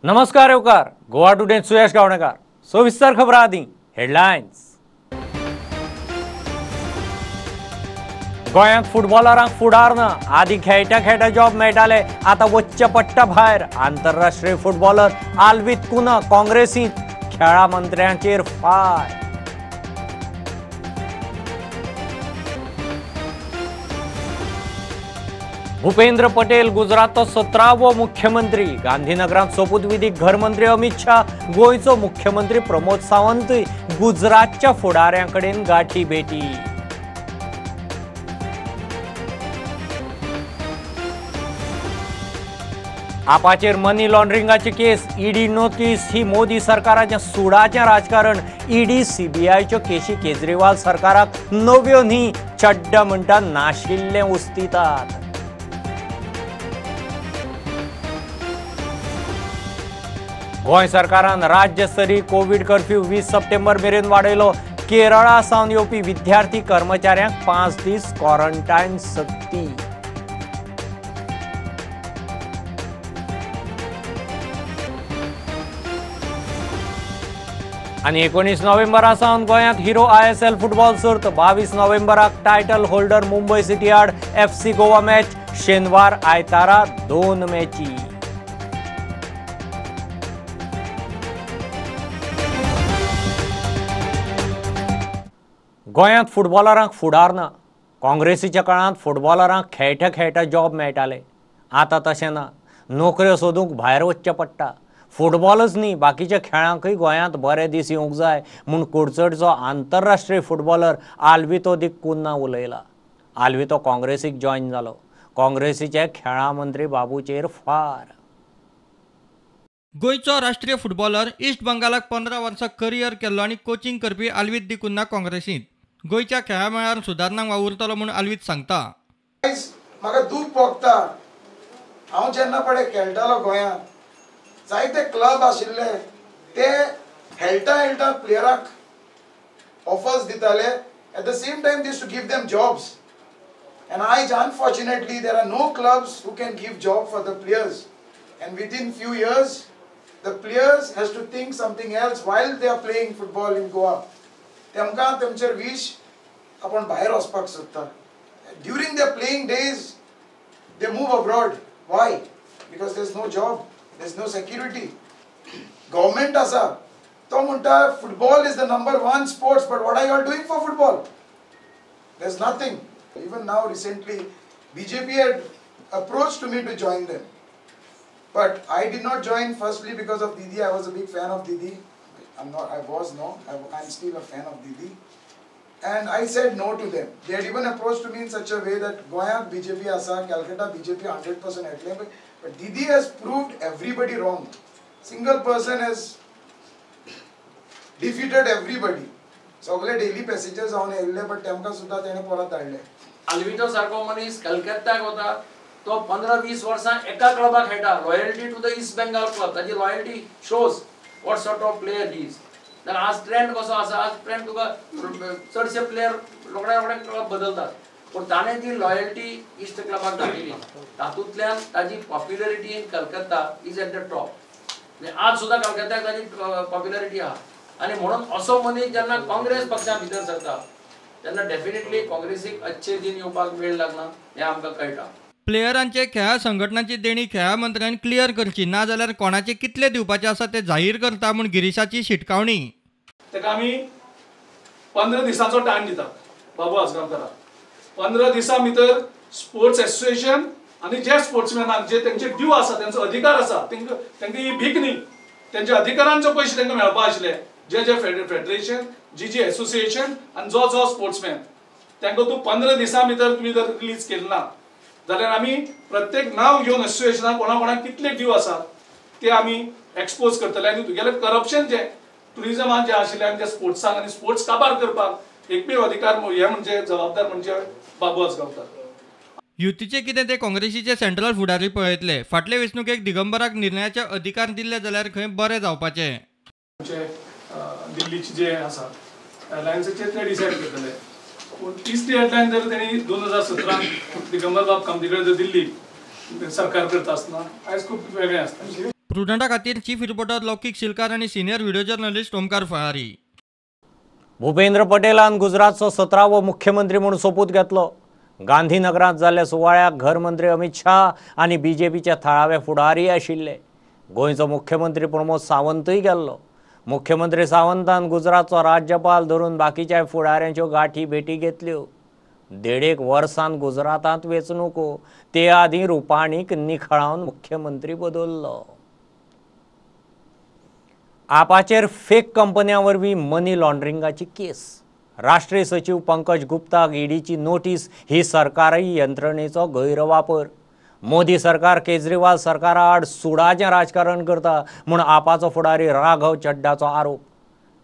नमस्कार येवकार गोवा टुडे सुयश गावणेकार सविस्तर खबर आदी हेडलायन्स। गोंयांत फुटबॉलरांक फुडार ना आदी खेळटा खेळटा जॉब मेळटाले आता वच्चे पडटा भायर। आंतरराष्ट्रीय फुटबॉलर आल्वित कुना काँग्रेसींत खेळा मंत्र्यांचेर फाय। भूपेंद्र पटेल गुजरातचो 17वो मुख्यमंत्री। गांधीनगरांत सोपूतविधीक घरमंत्री अमित शाह, गोंयचो मुख्यमंत्री प्रमोद सावंत गुजरातच्या फुडाऱ्यांकडेन गाठी भेटी। आपाचेर मनी लॉन्ड्रिंगाची केस, ईडी नोटीस ही मोदी सरकाराच्या सुडाचें राजकारण। ईडी सीबीआयच्यो केशी केजरीवाल सरकाराक नव्यो न्ही चड्डा म्हणटा नाशिल्लें उस्तितात। गोंय सरकारान राज्यस्तरीय कोविड कर्फ्यू 20 सप्टेंबर मेरेन वाडयलो। केरळा सावन येवपी विद्यार्थी कर्मचाऱ्यांक 5 दीस क्वारंटायन सक्ती। आणि 19 नोव्हेंबरा सावन गोंयांत हिरो ISL फुटबॉल सर्त। 22 नोव्हेंबराक टायटल होल्डर मुंबय सिटी आड FC गोवा मॅच। शेनवार आयतारा 2 मॅची। गोंयांत फुटबॉलरांक फुडार ना। काँग्रेसीच्या काळांत फुटबॉलरांक खेळटा खेळटा जॉब मेळटाले, आतां तशें ना। नोकऱ्यो सोदूंक भायर वचचें पडटा। फुटबॉलच न्ही बाकीच्या खेळांकय गोंयांत बरे दीस येवंक जाय म्हूण कुडचडचो आंतरराष्ट्रीय फुटबॉलर आल्वितो कुन्ना उलयला। आल्वितो काँग्रेसीक जॉयन जालो। काँग्रेसीचे खेळा मंत्री बाबूचेर फार। गोंयचो राष्ट्रीय फुटबॉलर ईस्ट बंगालाक 15 वर्सां करियर केल्लो आनी कोचिंग करपी आल्वित कुन्ना काँग्रेसींत गोंयच्या खेळा मेळार सुदारणांक वावुरतलो म्हूण आल्वित सांगता। म्हाका दूख भोगता, हांव जेन्ना पळय खेळटालो गोंयांत जायते क्लब आशिल्ले ते खेळटा प्लेयराक ऑफर्स दिताले। At the same time they used to give them jobs and आयज unfortunately there are no clubs who can give job for the players and within few years the players has to think something else while they are playing football in Goa. तेमकां तेमचेर wish आपण भायर वचपाक सोदता। During their playing days they move abroad. Why? Because there's no job, there's no security. Government asa तो म्हणटा football is the #1 sports, but what are you all doing for football? There's nothing. Even now recently BJP had approached to me to join them. But I did not join firstly because of Didi. I was a big fan of Didi. I'm still a fan of Didi. And I said no to them. They had even approached to me in such a way that Goa BJP asa, Calcutta BJP 100% atle. But Didi has proved everybody wrong. Single person has defeated everybody. सगळे daily passengers जावन येयल्ले but तेमकां सुद्धा तेणे परत धाडले। आल्वितो सारको मनीस कलकत्त्याक वता तो 15-20 वर्सां एका क्लबाक खेळटा। Loyalty to the East Bengal club, ताची loyalty shows what sort of player he is. जाल्यार आज ट्रेंड कसो आसा, आज ट्रेंड तुका चडशे प्लेयर रोखडे क्लब बदलतात, पूण ताणें ती लॉयल्टी ईस्ट क्लबाक दाखयली। तातूंतल्यान ताची popularity in Calcutta is at the top. आज सुद्धा कलकत्त्याक ताची पॉप्युलरिटी आहा आनी म्हणून असो मनीस जेन्ना काँग्रेस पक्षा भितर सरता तेन्ना डेफिनेटली काँग्रेसीक अच्छे दिन येवपाक वेळ लागना हें आमकां कळटा। प्लेयरांचे खेळा संघटनाची देणी खेळा मंत्र्यान क्लियर करची, ना जाल्यार कोणाचे कितले दिवपाचे आसा ते जाहीर करता म्हूण गिरीशाची शिटकावणी। तेका आमी 15 दिसांचो टायम दितात बाबू आजगांवकाराक। 15 दिसां भितर स्पोर्ट्स एसोसिएशन आनी जे स्पोर्ट्समॅनाक जे तेंचे ड्यू आसा, तेंचो अधिकार आसा, तेंका ही भीक न्ही, तेंच्या अधिकारांचो पयशे तेंका मेळपा आशिल्ले। जे फेडरेशन जी एसोसिएशन आनी जो स्पोर्ट्समॅन तेंका तूं 15 दिसां भितर तुमी जर रिलीज केलें ना जाल्यार आमी प्रत्येक नांव घेवन एसोसिएशनाक कोणाक कितले ड्यू आसात ते आमी एक्सपोज करतले। आनी तुगेलें करप्शन जे टुरिजमान जे आशिल्लें आनी जे स्पोर्ट्साक आनी स्पोर्ट्स काबार करपाक एकमेव अधिकार हे म्हणजे जबाबदार म्हणजे बाबू आजगांवकार। युतीचे कितें ते काँग्रेसीचे सेंट्रल फुडारी पळयतले। फाटले वेंचणुकेक दिगंबराक निर्णयाचे अधिकार दिल्ले जाल्यार खंय बरें जावपाचें। दिल्लीचे जे आसा अलायन्साचे ते डिसायड करतले, पूण तीच ती हेडलायन जर तेणी 2017 दिगंबर बाब कामतीकडे जर दिल्ली सरकार करता आसतना आयज खूब वेगळें आसता। प्रुडंटा खातीर चीफ रिपोर्टर लौकीक शिलकार आनी senior video journalist Omkar Phalari. Bhupendra पटेलान गुजरातचो 17वो मुख्यमंत्री म्हणून सोपूत घेतलो. गांधीनगरांत जाल्ल्या सुवाळ्याक घरमंत्री अमित शाह आनी बीजेपीचे थळावे फुडारी आशिल्ले. गोंयचो मुख्यमंत्री प्रमोद सावंतय गेल्लो. मुख्यमंत्री सावंतान गुजरातचो राज्यपाल धरून बाकीच्या फुडाऱ्यांच्यो गाठी भेटी घेतल्यो. 1.5 वर्सांत गुजरातांत वेंचणुको ते आदी रुपाणीक निखळावन मुख्यमंत्री बदल्लो. आपाचेर फेक कंपन्यां वरवीं मनी लॉन्ड्रिंगाची केस. राष्ट्रीय सचिव पंकज गुप्ताक ईडीची नोटीस ही सरकारी यंत्रणेचो गैरवापर. मोदी सरकार केजरीवाल सरकारा आड सुडाचें राजकारण करता म्हूण आपाचो फुडारी राघव चड्डाचो आरोप.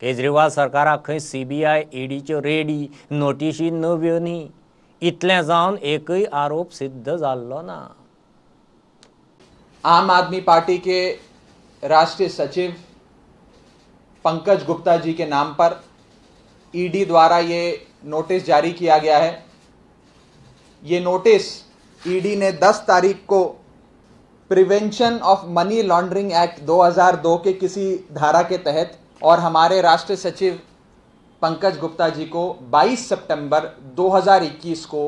केजरीवाल सरकाराक खंय सीबीआय ईडीच्यो रेडी नोटीशी नव्यो न्ही. इतलें जावन एकय आरोप सिद्ध जाल्लो ना. आम आदमी पार्टी के राष्ट्रीय सचिव पंकज गुप्ता जी के नाम पर ईडी द्वारा ये नोटिस जारी किया गया है. ये नोटिस ईडी ने 10 तारीख को prevention of money laundering act 2002 के किसी धारा के तहत और हमारे राष्ट्रीय सचिव पंकज गुप्ता जी को 22 सितंबर 2021 को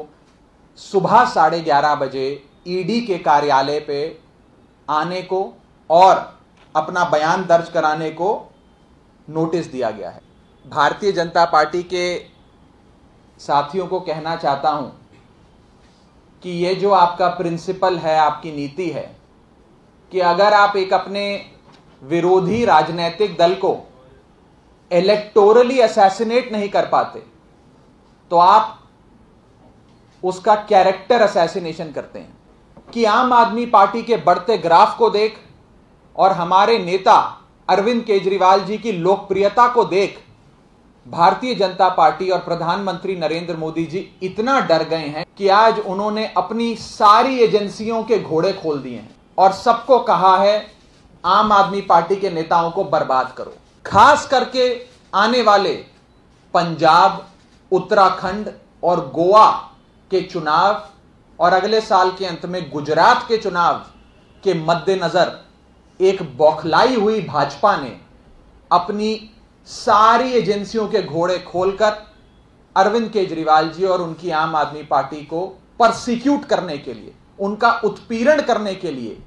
सुबह 11:30 बजे ईडी के कार्यालय पे आने को और अपना बयान दर्ज कराने को नोटिस दिया गया है. भारतीय जनता पार्टी के साथियों को कहना चाहता हूं कि ये जो आपका प्रिंसिपल है, आपकी नीति है कि अगर आप एक अपने विरोधी राजनीतिक दल को इलेक्टोरली असैसिनेट नहीं कर पाते तो आप उसका कैरेक्टर असैसिनेशन करते हैं. कि आम आदमी पार्टी के बढ़ते ग्राफ को देख और हमारे नेता अरविंद केजरीवाल जी की लोकप्रियता को देख भारतीय जनता पार्टी और प्रधानमंत्री नरेंद्र मोदी जी इतना डर गए हैं कि आज उन्होंने अपनी सारी एजेंसियों के घोड़े खोल दिए हैं और सबको कहा है आम आदमी पार्टी के नेताओं को बर्बाद करो. खास करके आने वाले पंजाब, उत्तराखंड और गोवा के चुनाव और अगले साल के अंत में गुजरात के चुनाव के मद्देनजर एक बौखलाई हुई भाजपा ने अपनी सारी एजेंसियों के घोड़े खोलकर अरविंद केजरीवाल जी और उनकी आम आदमी पार्टी को परसिक्यूट करने के लिए, उनका उत्पीड़न करने के लिए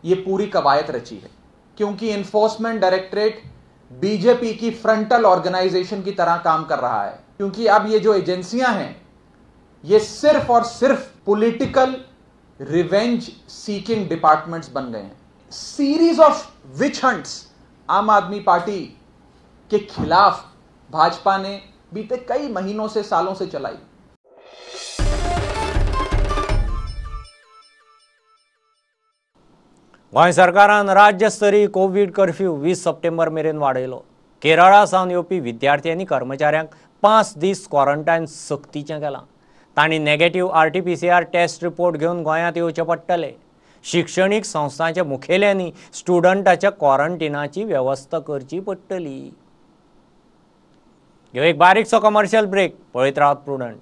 यह पूरी कवायद रची है. क्योंकि एनफोर्समेंट डायरेक्टरेट बीजेपी की फ्रंटल ऑर्गेनाइजेशन की तरह काम कर रहा है. क्योंकि अब ये जो एजेंसियां हैं ये सिर्फ और सिर्फ पॉलिटिकल रिवेंज सीकिंग डिपार्टमेंट्स बन गए हैं. सीरीज ऑफ विच हंट्स आम आदमी पार्टी के खिलाफ भाजपा ने बीते कई महीनों से, सालों से चलाई. गोंय सरकारान राज्यस्तरीय कोविड कर्फ्यू 20 सप्टेंबर मेरेन वाडयलो. केरळा सावन येवपी विद्यार्थी आनी कर्मचाऱ्यांक 5 दीस क्वॉरंटायन सक्तीचें केलां. तांणी नेगेटिव्ह RT-PCR टेस्ट रिपोर्ट घेवन गोंयांत येवचें पडटलें. शिक्षणीक संस्थांच्या मुखेल्यांनी स्टुडंटाच्या क्वॉरंटायनाची वेवस्था करची पडटली. ह्यो एक बारीकसो कमर्शियल ब्रेक. पळयत Rawat prudent.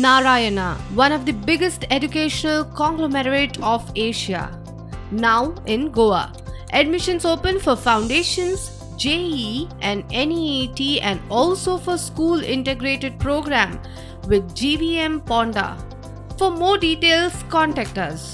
Narayana, one of the biggest educational conglomerate of Asia, now in Goa. Admissions open for foundations, JEE and NEET and also for school integrated program with GVM Ponda. For more details, contact us.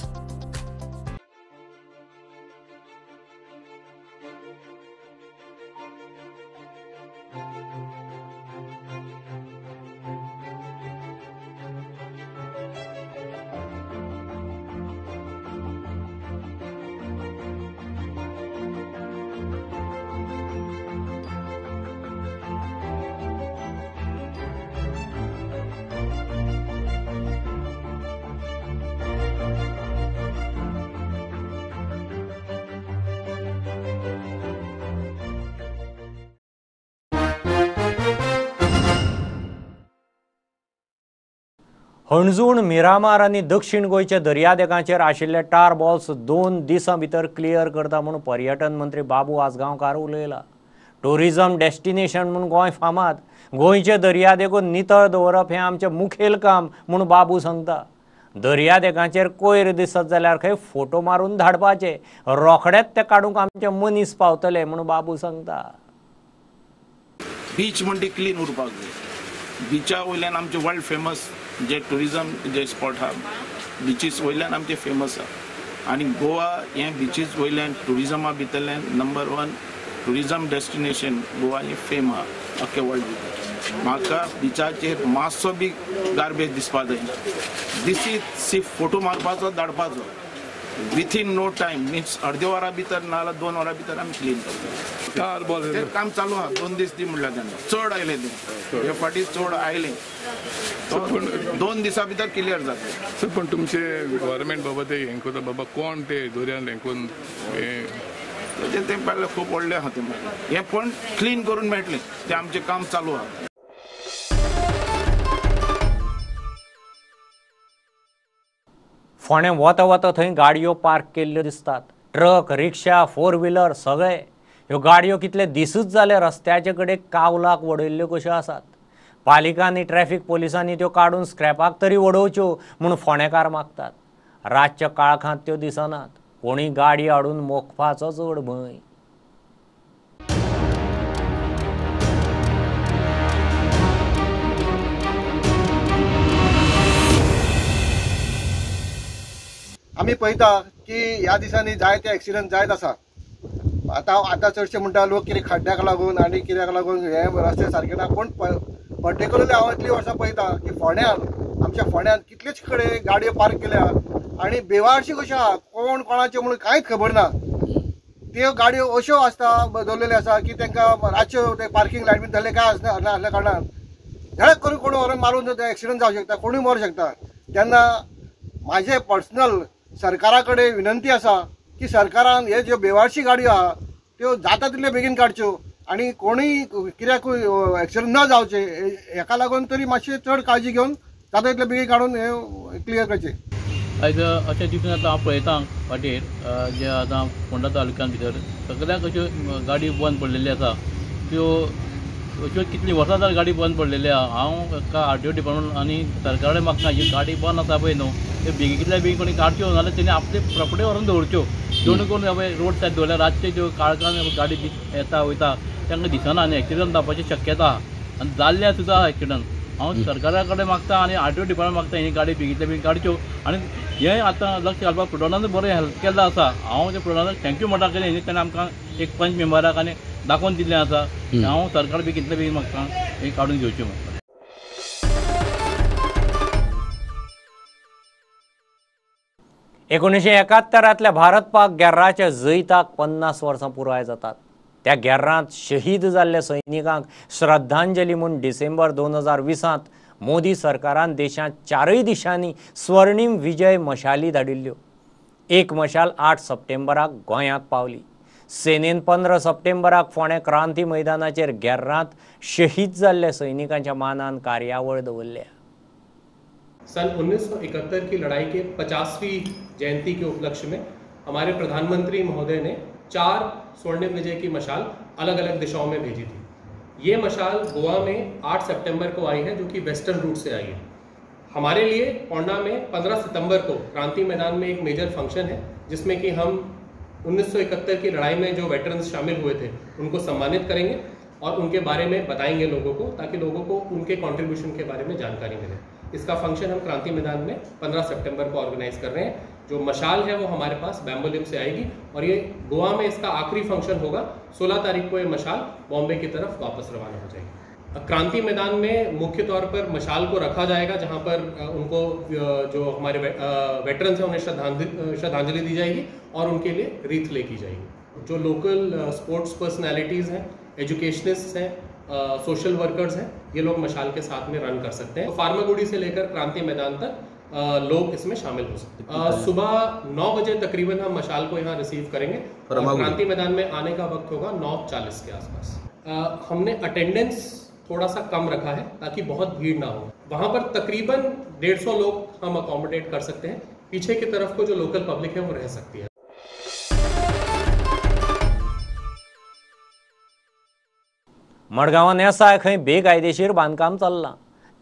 Anjuna Miramar आनी दक्षिण गोंयच्या दर्यादेगांचेर आशिल्ले टार balls 2 दिसां भितर clear करता म्हूण पर्यटन मंत्री बाबू आसगांवकार उलयला. टुरिजम डेस्टिनेशन म्हूण गोंय फामाद. गोंयचे दर्यादेगो नितळ दवरप हें आमचें मुखेल काम म्हूण बाबू सांगता. दर्यादेगांचेर कोयर दिसत जाल्यार खंय फोटो मारून धाडपाचे, रोखडेच ते काडूंक आमचे मनीस पावतले म्हूण बाबू सांगता. बीच म्हणटी क्लीन उरपाक जाय. बिचा वयल्यान आमचे वर्ल्ड फेमस जे टुरिजम जे स्पॉट आहा, बिचीस वयल्यान आमचे फेमस आहा. आनी गोवा हे बिचीस वयल्यान टुरिजमा भितरल्यान नंबर 1 टुरिजम डेस्टिनेशन गोवा हे फेम आहा अख्खे वर्ल्ड भितर. म्हाका बिचाचेर मातसो बी गार्बेज दिसपा जायना. दिसीत सिर्फ फोटो मारपाचो धाडपाचो. विथीन नो टायम मिन्स अर्दे वरा भितर नाल्यार 2 वरां भितर आमी क्लीन करता. तें काम चालू आहा. 2 दीस दी म्हणल्यार तेन्ना चड आयले ते. हे फाटी चड आयले. 2 दिसां भितर क्लियर जातले. सर पण तुमचे गव्हर्नमेंट बाबा ते हें करता बाबा कोण ते दर्यान हें करून ते पयलें खूब व्हडलें आहा तें. हें पण क्लीन करून मेळटलें. तें आमचें काम चालू आहा. फोंड्यां वता वता थंय गाडयो पार्क केल्ल्यो दिसतात. ट्रक, रिक्षा, 4 व्हिलर सगळे ह्यो गाडयो कितले दिसूच जाले रस्त्याचे कडेन कावलाक वडयल्ल्यो कश्यो आसात. पालिका आनी ट्रॅफिक पोलिसांनी त्यो काडून स्क्रॅपाक तरी वडोवच्यो म्हूण फोंडेकार मागतात. रातच्या काळखांत त्यो दिसनात. कोणी गाडी हाडून मोखपाचो चड भंय. आमी पळयता की ह्या दिसांनी जायते एक्सिडंट जायत आसा. आतां चडशे म्हणटा लोक कितें खड्ड्याक लागून आनी कित्याक लागून हे रस्ते सारके ना. पूण पर्टिक्युलरली हांव इतली वर्सां पळयता की फोंड्यान आमच्या फोंड्यान कितलेच कडेन गाडयो पार्क केल्या आनी बेवारशी कश्यो आहा. कोण कोणाचे म्हणून कांयच खबर ना. त्यो गाडयो अश्यो आसता दवरलेल्यो आसा की तांकां रातच्यो ते पार्किंग लायट बी धरले काय आसल्या कारणान धडक करून कोण व्हरून मारून एक्सिडंट जावंक शकता. कोणूय मरूंक शकता. तेन्ना म्हाजे पर्सनल सरकारा कडेन विनंती आसा की सरकारान हे ज्यो बेवारशी गाडयो आहा त्यो जाता तितले बेगीन काडच्यो आनी कोणूय कित्याकूय एक्सिडंट न जावचे हेका लागून तरी मातशी चड काळजी घेवन जाता तितले बेगीन काडून हे क्लियर करचे. आयज अशें दिसून येता हांव पळयतां वाटेर जे आतां फोंडा तालुक्यान भितर सगळ्याक अश्यो गाडी बंद पडलेली आसा. त्यो अश्यो कितलीं वर्सां जाली गाडी बंद पडलेली आहा. हांव आरटीओ डिपार्टमेंट आनी सरकारा कडेन मागता ही गाडी बंद आसा पळय न्हू ते बेगीन कितल्या बेगीन कोणी काडच्यो नाल्यार तेणी आपले प्रॉपर्टी व्हरून दवरच्यो. जेणे करून हांवें रोड सायड दवरल्यार रातचे ज्यो काळखान गाडी येता वयता तांकां दिसना आनी एक्सिडंट जावपाची शक्यता आहा. आनी जाल्ल्या सुद्दां एक्सिडंट. हांव सरकारा कडेन मागता आनी आरटीओ डिपार्टमेंट मागता ही गाडी बेगींतल्या बेगीन काडच्यो आनी हें आतां लक्ष घालपाक प्रोटोनान बरें हेल्प केल्लो आसा. हांव त्या प्रोटोनाक थँक्यू म्हणटा की हेणी तेणें आमकां एक पंच मेंबराक आनी दाखोवन दिल्लें आसा. हांव सरकार बेगींतल्या बेगीन मागता हें काडून घेवच्यो. 1971 भारत पाक गेर्राच्या जैताक 50 वर्सां पुराय जातात. त्या गेर्रांत शहीद जाल्ल्या सैनिकांक श्रद्धांजली म्हूण डिसेंबर 2020 मोदी सरकारान देशांत 4 दिशांनी स्वर्णीम विजय मशाली धाडिल्ल्यो. एक मशाल 8 सप्टेंबराक गोंयांत पावली. सेनेन 15 सप्टेंबराक फोंड्या क्रांती मैदानाचेर गेर्रांत शहीद जाल्ल्या सैनिकांच्या मानान कार्यावळ दवरल्या. सन 1971 की लड़ाई के 50वीं जयंती के उपलक्ष्य में हमारे प्रधानमंत्री महोदय ने 4 स्वर्णिम विजय की मशाल अलग अलग दिशाओं में भेजी थी. ये मशाल गोवा में 8 सितंबर को आई है जो कि वेस्टर्न रूट से आई है. हमारे लिए पोंडा में 15 सितंबर को क्रांति मैदान में एक मेजर फंक्शन है जिसमें कि हम 1971 की लड़ाई में जो वेटरन्स शामिल हुए थे उनको सम्मानित करेंगे और उनके बारे में बताएंगे लोगों को ताकि लोगों को उनके कंट्रीब्यूशन के बारे में जानकारी मिले. इसका फंक्शन हम क्रांति मैदान में 15 सितंबर को ऑर्गेनाइज कर रहे हैं. जो मशाल है वो हमारे पास बैम्बोलिम से आएगी और ये गोवा में इसका आखिरी फंक्शन होगा. 16 तारीख को ये मशाल बॉम्बे की तरफ वापस रवाना हो जाएगी. क्रांति मैदान में मुख्य तौर पर मशाल को रखा जाएगा जहाँ पर उनको जो हमारे वेटरन्स हैं उन्हें श्रद्धांजलि दी जाएगी और उनके लिए रीत ले की जाएगी. जो लोकल स्पोर्ट्स पर्सनैलिटीज़ हैं, एजुकेशनिस्ट हैं, सोशल वर्कर्स हैं, ये लोग मशाल के साथ में रन कर सकते हैं. तो फार्मागुड़ी से लेकर क्रांति मैदान तक लोग इसमें शामिल हो सकते हैं. सुबह 9 बजे तकरीबन हम मशाल को यहाँ रिसीव करेंगे और क्रांति मैदान में आने का वक्त होगा 9:40 के आसपास. हमने अटेंडेंस थोड़ा सा कम रखा है ताकि बहुत भीड़ ना हो. वहाँ पर तकरीबन 150 लोग हम अकोमोडेट कर सकते हैं। पीछे की तरफ को जो लोकल पब्लिक है वो रह सकती है। मडगांवां नेसाय खंय बेकायदेशीर बांदकाम चल्लां।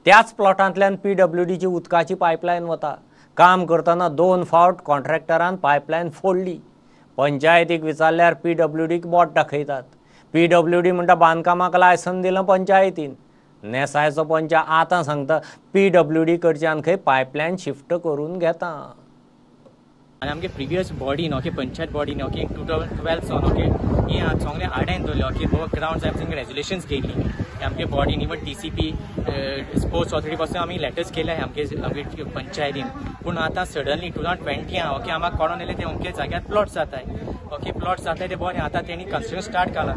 त्याच प्लॉटांतल्यान PWDची उदकाची पायपलायन वता। काम करतना 2 फावट कॉन्ट्रॅक्टरान पायपलायन फोडली। पंचायतीक विचारल्यार PWDक बोट दाखयतात। PWD म्हणटा बांदकामाक लायसन दिलां पंचायतीन। नेसायचो पंच आतां सांगता PWD कडच्यान खंय पायपलायन शिफ्ट करून घेता। आनी आमगे प्रिवियस बॉडीन ओके पंचायत बॉडीन ओके 2012 सावन ओके ही सोगलें आडायन दवरलें ओके वो ग्राउंड आमचे रेजोल्युशन्स केली आमगे बॉडीन इवन TCP स्पोर्ट्स ऑथॉरिटी पासून आमी लेटर्स केले आमगे पंचायतीन। पूण आतां सडनली 2020 ओके आम्हाला कळोन येलें ते अमके जाग्यार प्लॉट्स जाताय ओके प्लॉट्स जाताय ते बरें। आतां तेणी कंस्ट्रक्शन स्टार्ट केलां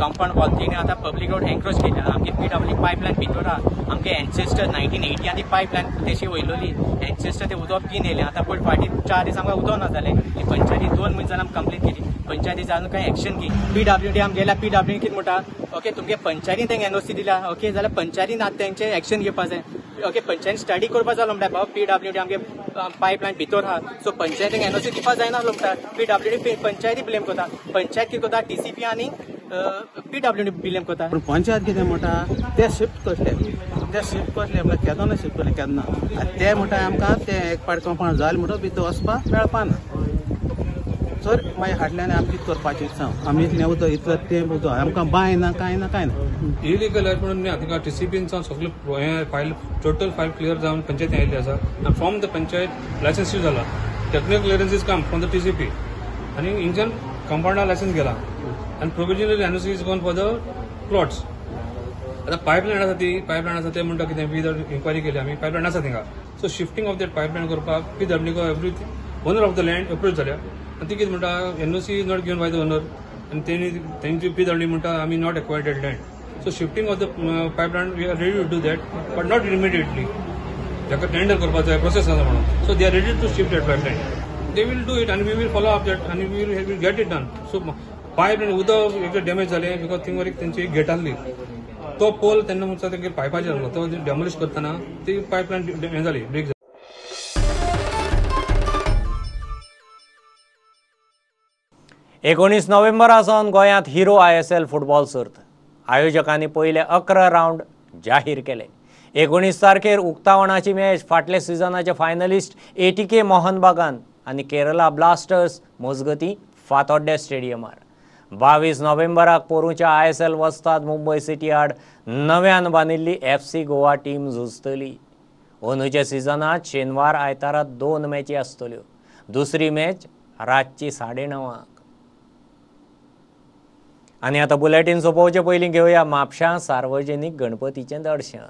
कंपाउंड वॉल तेणी आतां पब्लीक रोड एनक्रोच केला। आमगे PWD पायपलायन भितर आहा आमगे एन्सेस्टर 1980 ती पायपलायन तेशी वयलोली एन्सेस्टर ते उदक पिन येलें। आतां पळय फाटीं 4 दीस आमकां उदक ना जालें। पंचायती 2 म्हयने जावन कंप्लेन केली पंचायती जावन कांय एक्शन घे। PWD आम गेल्या PWD कितें म्हणटा ओके तुमगे पंचायतीन तेंगे NOC दिला ओके जाल्यार पंचायतीन आतां तेंचे एक्शन घेवपाक जाय ओके पंचायतीन स्टडी करपाक जाय म्हणटा बाबा PWD आमगे पायपलायन भितर आहा सो पंचायतीक NOC दिवपाक जायना म्हणटा PWD पंचायती ब्लेम करता। पंचायत कितें करता TCP आनी PWD ब्लेम करता। पूण पंचायत कितें म्हणटा ते शिफ्ट करतले म्हणल्यार केदोना शिफ्ट करतले केन्ना आनी ते म्हणटा आमकां ते एक पाट कंपाउंड जालें म्हणटा भितर वचपाक मेळपाना। तर मागीर हाडल्यान आमी कितें करपाचें सांग आमी उदक इतलो तेंप उदक आमकां बांय ना कांय ना इलिगल आहे म्हणून तिका TCPन सगळें हें फायल टोटल फायल क्लियर जावन पंचायती आयिल्ली आसा आनी from the panchayat licence issue जाला technical clearance is come from the TCP आनी इंजन कंपाउंडा लायसन्स गेला आनी provisional NOC is gone for the plots. आतां पायपलायन आसा ते म्हणटा कितें विदाउट इन्क्वायरी केली आमी पायपलायन आसा थिंगा so shifting of that pipeline करपाक PWD को everything owner of the land approach जाल्या आनी ती कितें म्हणटा NOC is not given by the owner आनी तेंची PWD म्हणटा आमी not acquired that land so shifting of the pipeline we are ready to do that but not immediately ताका टेंडर करपाक जाय प्रोसेस आसा म्हणून so they are ready to shift that pipeline they we'll do it आनी we will follow up that आनी we will get it done. So pipeline उदक एकदा damage जालें बिकॉज थिंग वर तेंची गेट आसली तो पोल तेन्ना म्हणटा तेंगे पायपाचेर आसलो तो डॅमोलिश करतना ती पायपलायन हें जाली ब्रेक जाली। 19 नोव्हेंबरासावन गोंयांत हिरो ISL फुटबॉल सर्त आयोजकांनी पयले 11 रावंड जाहीर केले। 19 तारखेर उक्तावणाची मॅच फाटले सिजनाचे फायनलिस्ट ATK मोहन बागान आनी केरला ब्लास्टर्स मजगतीं फातोड्डे स्टेडियमार। 22 नोव्हेंबराक पोरूच्या ISL वस्ताद मुंबय सिटी आड नव्यान बांदिल्ली FC गोवा टीम झुजतली। अंदूच्या सिजनात शेनवार आयतारा 2 मॅची आसतल्यो। दुसरी मॅच रातची 9:30 आनी आतां बुलेटीन सोंपोवचे पयलीं घेवया म्हापशां सार्वजनीक गणपतीचें दर्शन।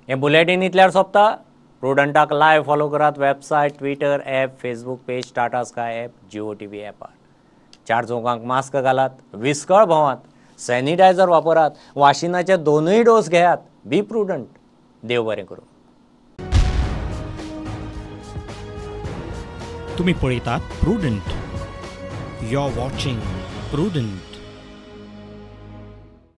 हे बुलेटीन इतल्यार सोंपता। प्रुडंटाक लायव्ह फॉलो करात website twitter app facebook page Tata sky app Jio TV ॲपार। 4 चौकांक मास्क घालात विस्कळ भोंवात सॅनिटायझर वापरात वाशिनाचे 2 डोस घेयात बी प्रुडंट। देव बरें करूं। तुम्ही पळयतात Prudent. You are watching prudent.